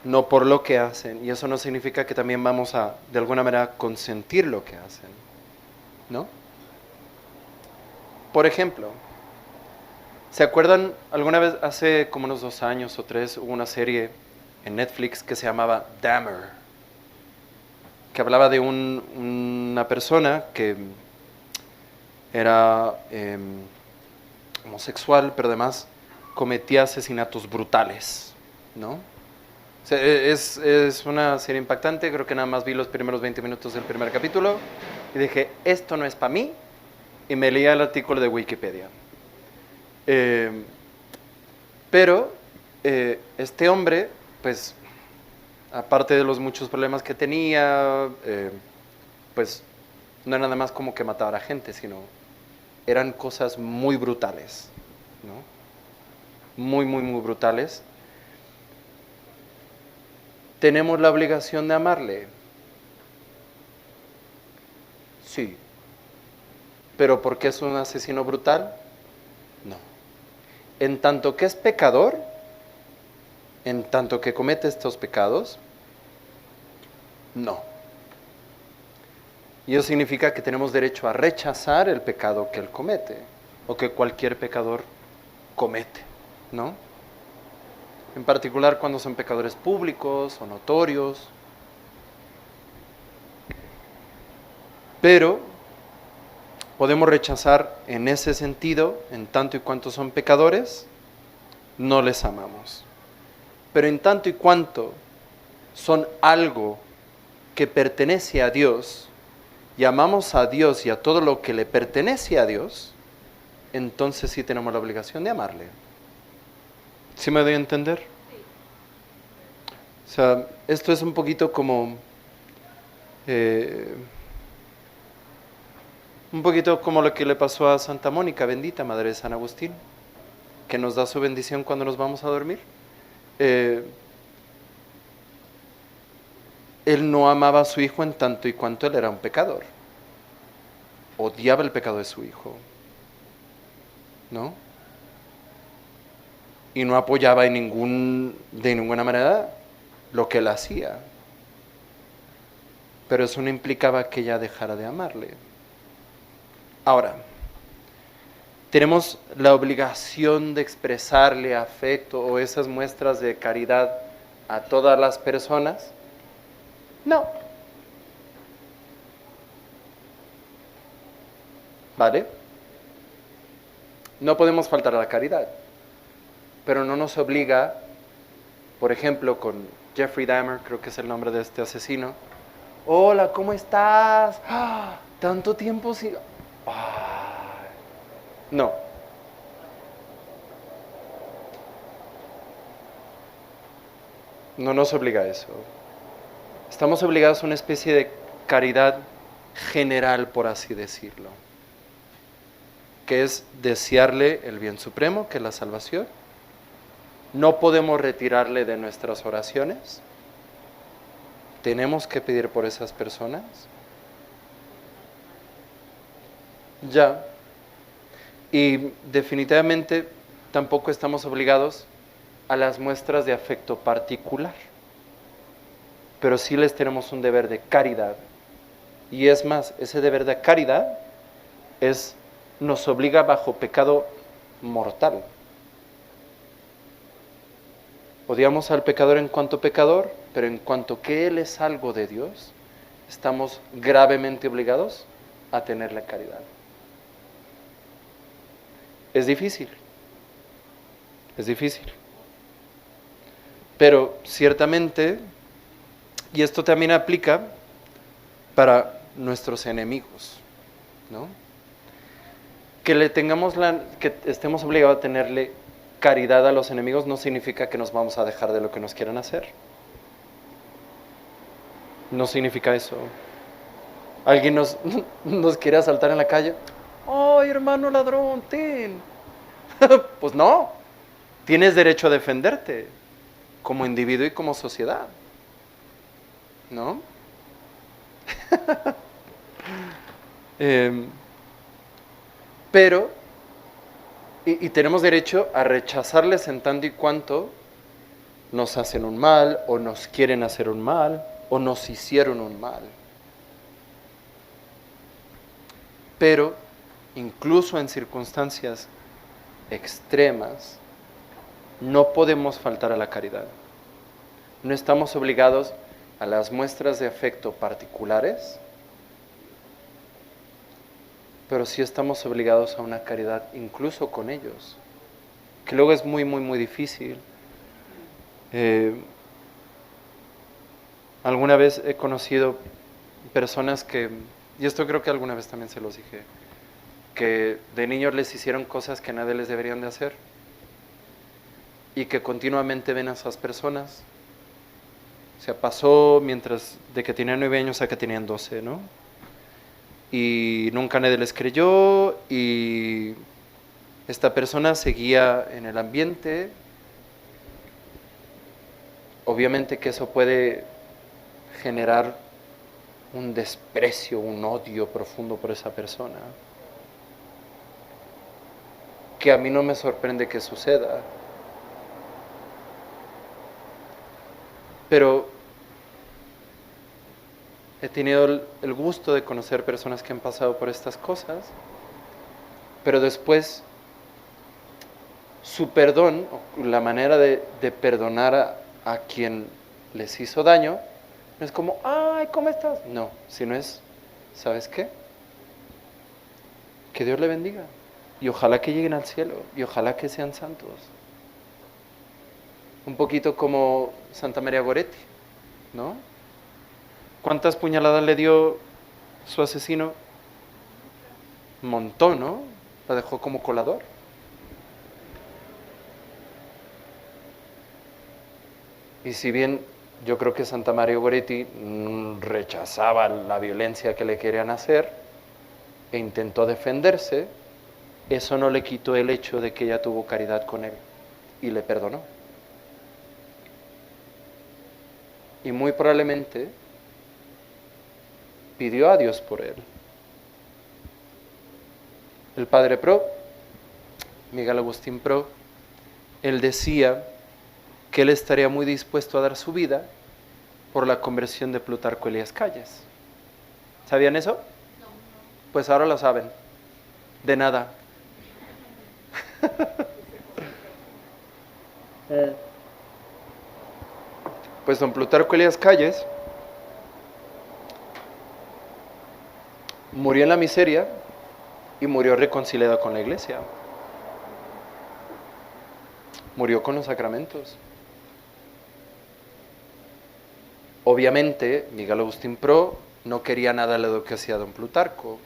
no por lo que hacen, y eso no significa que también vamos a, de alguna manera, consentir lo que hacen, ¿no? Por ejemplo, ¿se acuerdan alguna vez, hace como unos 2 años o 3, hubo una serie en Netflix que se llamaba Dahmer, que hablaba de una persona que era homosexual, pero además cometía asesinatos brutales, ¿no? O sea, es una serie impactante, creo que nada más vi los primeros 20 minutos del primer capítulo y dije, esto no es para mí, y me leía el artículo de Wikipedia. Pero este hombre, pues, aparte de los muchos problemas que tenía, pues, no era nada más como que mataba a gente, sino eran cosas muy brutales, ¿no? Muy, muy, muy brutales. ¿Tenemos la obligación de amarle? Sí. ¿Pero por qué es un asesino brutal? No. En tanto que es pecador, en tanto que comete estos pecados, no. Y eso significa que tenemos derecho a rechazar el pecado que él comete, o que cualquier pecador comete, ¿no? En particular cuando son pecadores públicos o notorios. Pero podemos rechazar en ese sentido, en tanto y cuanto son pecadores, no les amamos. Pero en tanto y cuanto son algo que pertenece a Dios, y amamos a Dios y a todo lo que le pertenece a Dios, entonces sí tenemos la obligación de amarle. ¿Sí me doy a entender? O sea, esto es un poquito como... un poquito como lo que le pasó a Santa Mónica, bendita Madre de San Agustín, que nos da su bendición cuando nos vamos a dormir. Él no amaba a su hijo en tanto y cuanto él era un pecador. Odiaba el pecado de su hijo, ¿no? Y no apoyaba de ninguna manera lo que él hacía. Pero eso no implicaba que ella dejara de amarle. Ahora, ¿tenemos la obligación de expresarle afecto o esas muestras de caridad a todas las personas? No. ¿Vale? No podemos faltar a la caridad, pero no nos obliga, por ejemplo, con Jeffrey Dahmer, creo que es el nombre de este asesino. Hola, ¿cómo estás? ¡Ah! Tanto tiempo sin... ¡Ah! No. No nos obliga a eso. Estamos obligados a una especie de caridad general, por así decirlo, que es desearle el bien supremo, que es la salvación. No podemos retirarle de nuestras oraciones. Tenemos que pedir por esas personas. Ya. Y definitivamente tampoco estamos obligados a las muestras de afecto particular. Pero sí les tenemos un deber de caridad. Y es más, ese deber de caridad nos obliga bajo pecado mortal. Odiamos al pecador en cuanto pecador, pero en cuanto que él es algo de Dios, estamos gravemente obligados a tenerle caridad. Es difícil. Es difícil. Pero ciertamente, y esto también aplica para nuestros enemigos, ¿no? Que estemos obligados a tenerle caridad a los enemigos no significa que nos vamos a dejar de lo que nos quieran hacer. No significa eso. Alguien nos quiere asaltar en la calle. ¡Ay, hermano ladrón, ten! Pues no. Tienes derecho a defenderte como individuo y como sociedad, ¿no? Pero, y tenemos derecho a rechazarles en tanto y cuanto nos hacen un mal, o nos quieren hacer un mal, o nos hicieron un mal. Pero, incluso en circunstancias extremas, no podemos faltar a la caridad. No estamos obligados a las muestras de afecto particulares, pero sí estamos obligados a una caridad incluso con ellos, que luego es muy, muy, muy difícil. Alguna vez he conocido personas que, y esto creo que alguna vez también se los dije, que de niños les hicieron cosas que nadie les deberían de hacer, y que continuamente ven a esas personas. O sea, pasó de que tenían 9 años a que tenían 12, ¿no? Y nunca nadie les creyó, y esta persona seguía en el ambiente. Obviamente que eso puede generar un desprecio, un odio profundo por esa persona, que a mí no me sorprende que suceda. Pero he tenido el gusto de conocer personas que han pasado por estas cosas, pero después su perdón, la manera de perdonar a quien les hizo daño, no es como, ay, ¿cómo estás? No, sino es, ¿sabes qué? Que Dios le bendiga, y ojalá que lleguen al cielo, y ojalá que sean santos. Un poquito como Santa María Goretti, ¿no? ¿Cuántas puñaladas le dio su asesino? Un montón, ¿no? La dejó como colador. Y si bien Yo creo que Santa María Goretti rechazaba la violencia que le querían hacer e intentó defenderse. Eso no le quitó el hecho de que ella tuvo caridad con él y le perdonó. Y muy probablemente pidió a Dios por él. El padre Pro, Miguel Agustín Pro, él decía que él estaría muy dispuesto a dar su vida por la conversión de Plutarco Elías Calles. ¿Sabían eso? No. Pues ahora lo saben. De nada. Pues don Plutarco Elías Calles murió en la miseria y murió reconciliado con la iglesia. Murió con los sacramentos. Obviamente, Miguel Agustín Pro no quería nada de lo que hacía don Plutarco.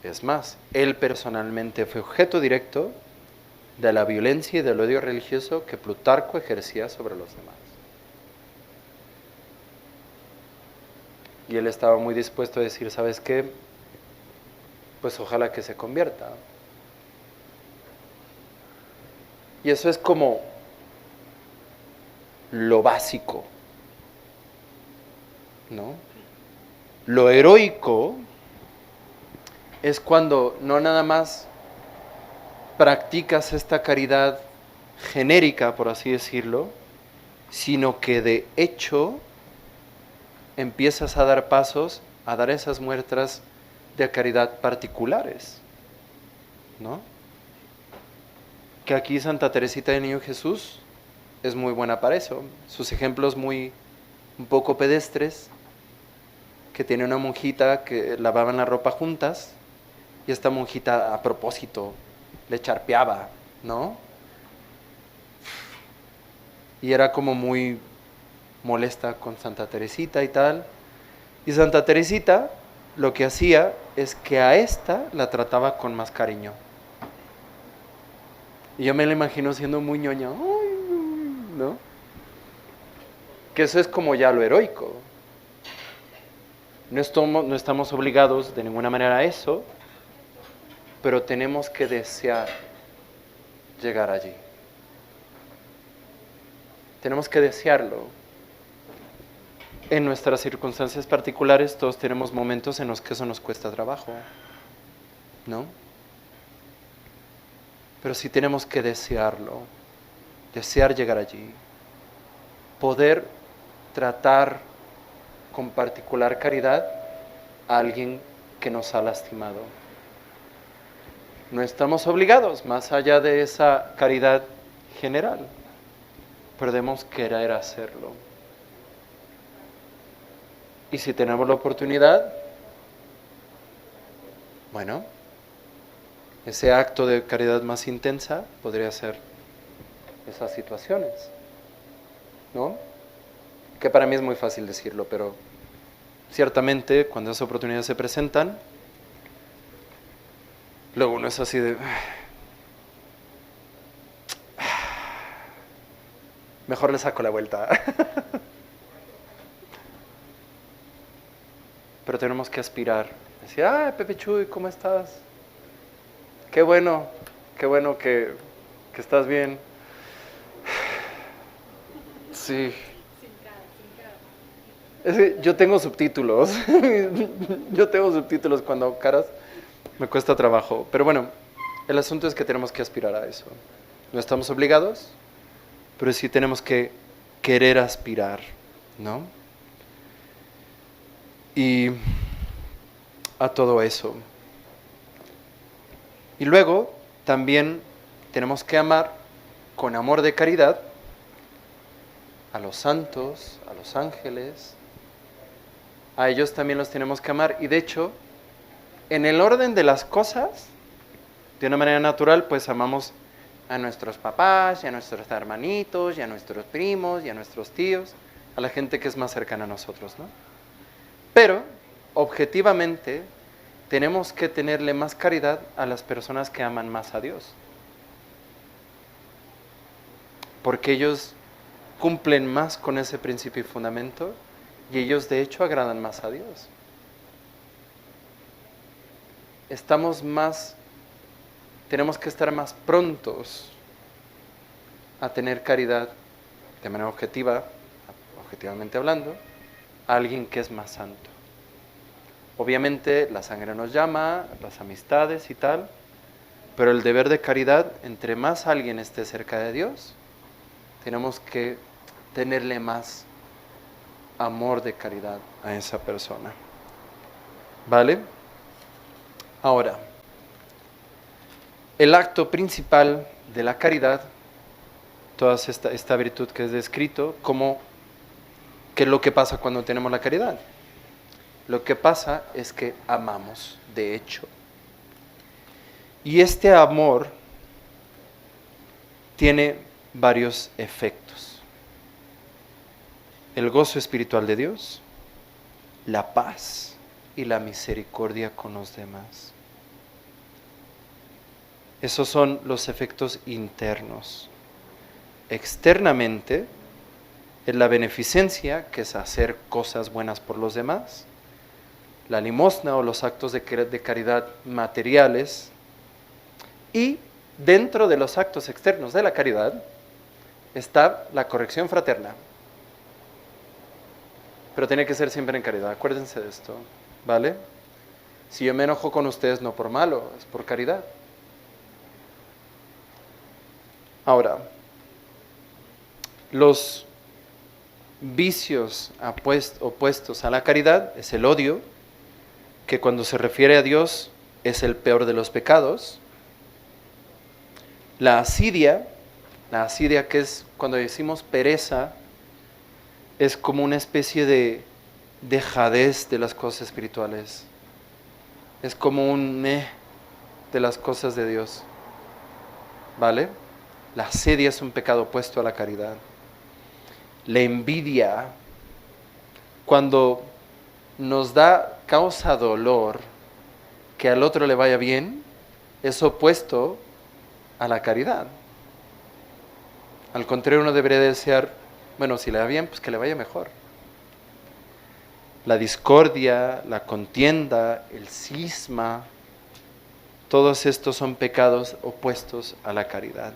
Es más, él personalmente fue objeto directo de la violencia y del odio religioso que Plutarco ejercía sobre los demás. Y él estaba muy dispuesto a decir, ¿sabes qué? Pues ojalá que se convierta. Y eso es como lo básico, ¿no? Lo heroico es cuando no nada más practicas esta caridad genérica, por así decirlo, sino que de hecho empiezas a dar pasos, a dar esas muestras de caridad particulares, ¿no? Que aquí Santa Teresita del Niño Jesús es muy buena para eso. Sus ejemplos un poco pedestres, que tiene una monjita que lavaban la ropa juntas y esta monjita a propósito le charpeaba, ¿no? Y era como muy molesta con Santa Teresita y tal. Y Santa Teresita lo que hacía es que a esta la trataba con más cariño. Y yo me la imagino siendo muy ñoña, ¿no? Que eso es como ya lo heroico. No estamos obligados de ninguna manera a eso, pero tenemos que desear llegar allí. Tenemos que desearlo. En nuestras circunstancias particulares todos tenemos momentos en los que eso nos cuesta trabajo, ¿no? Pero sí tenemos que desearlo, desear llegar allí, poder tratar con particular caridad a alguien que nos ha lastimado. No estamos obligados, más allá de esa caridad general, pero debemos querer hacerlo. Y si tenemos la oportunidad, bueno, ese acto de caridad más intensa podría ser esas situaciones, ¿no? Que para mí es muy fácil decirlo, pero ciertamente cuando esas oportunidades se presentan, luego uno es así de... Mejor le saco la vuelta. Pero tenemos que aspirar. Decir, Pepe Chuy, ¿cómo estás? Qué bueno que estás bien. Sí. Es que yo tengo subtítulos. Yo tengo subtítulos cuando hago caras. Me cuesta trabajo. Pero bueno, el asunto es que tenemos que aspirar a eso. No estamos obligados, pero sí tenemos que querer aspirar, ¿no? Y a todo eso. Y luego también tenemos que amar con amor de caridad a los santos, a los ángeles. A ellos también los tenemos que amar. Y de hecho, en el orden de las cosas, de una manera natural, pues amamos a nuestros papás, y a nuestros hermanitos, y a nuestros primos, y a nuestros tíos, a la gente que es más cercana a nosotros, ¿no? Pero, objetivamente, tenemos que tenerle más caridad a las personas que aman más a Dios. Porque ellos cumplen más con ese principio y fundamento y ellos de hecho agradan más a Dios. Tenemos que estar más prontos a tener caridad de manera objetivamente hablando, a alguien que es más santo. Obviamente la sangre nos llama, las amistades y tal, pero el deber de caridad, entre más alguien esté cerca de Dios, tenemos que tenerle más amor de caridad a esa persona. ¿Vale? Ahora, el acto principal de la caridad, toda esta virtud que es descrito, ¿qué es lo que pasa cuando tenemos la caridad? Lo que pasa es que amamos, de hecho. Y este amor tiene varios efectos. El gozo espiritual de Dios, la paz y la misericordia con los demás. Esos son los efectos internos. Externamente, es la beneficencia, que es hacer cosas buenas por los demás, la limosna o los actos de caridad materiales, y dentro de los actos externos de la caridad está la corrección fraterna. Pero tiene que ser siempre en caridad, acuérdense de esto, ¿vale? Si yo me enojo con ustedes no por malo, es por caridad. Ahora, los vicios opuestos a la caridad es el odio, que cuando se refiere a Dios es el peor de los pecados. La asidia que es cuando decimos pereza, es como una especie de dejadez de las cosas espirituales. Es como un de las cosas de Dios. ¿Vale? La asedia es un pecado opuesto a la caridad. La envidia, cuando nos causa dolor que al otro le vaya bien, es opuesto a la caridad. Al contrario, uno debería desear, bueno, si le va bien, pues que le vaya mejor. La discordia, la contienda, el cisma, todos estos son pecados opuestos a la caridad.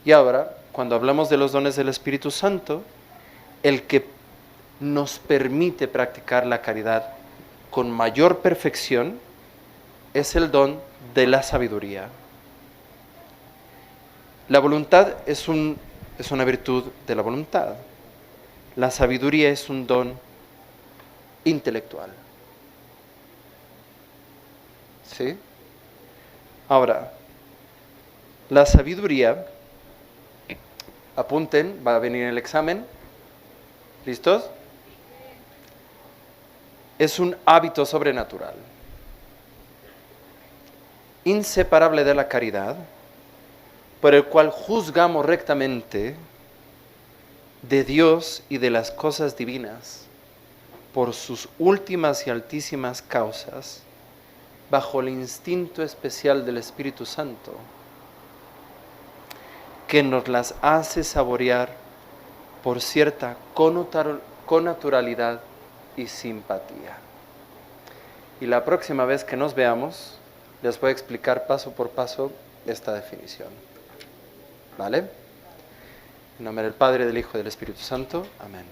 Y ahora, cuando hablamos de los dones del Espíritu Santo, el que nos permite practicar la caridad con mayor perfección es el don de la sabiduría. La voluntad es una virtud de la voluntad. La sabiduría es un don intelectual. ¿Sí? Ahora, la sabiduría, apunten, va a venir el examen. ¿Listos? Es un hábito sobrenatural, inseparable de la caridad, por el cual juzgamos rectamente de Dios y de las cosas divinas por sus últimas y altísimas causas, bajo el instinto especial del Espíritu Santo, que nos las hace saborear por cierta connaturalidad y simpatía. Y la próxima vez que nos veamos, les voy a explicar paso por paso esta definición. ¿Vale? En nombre del Padre, del Hijo y del Espíritu Santo. Amén.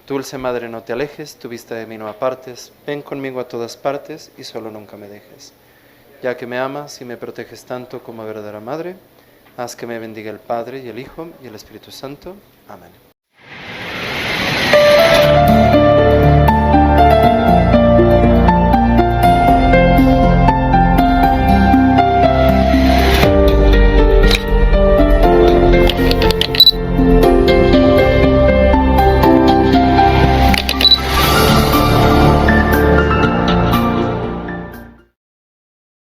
Dulce Madre, no te alejes, tu vista de mí no apartes, ven conmigo a todas partes y solo nunca me dejes. Ya que me amas y me proteges tanto como verdadera Madre, haz que me bendiga el Padre y el Hijo y el Espíritu Santo. Amén.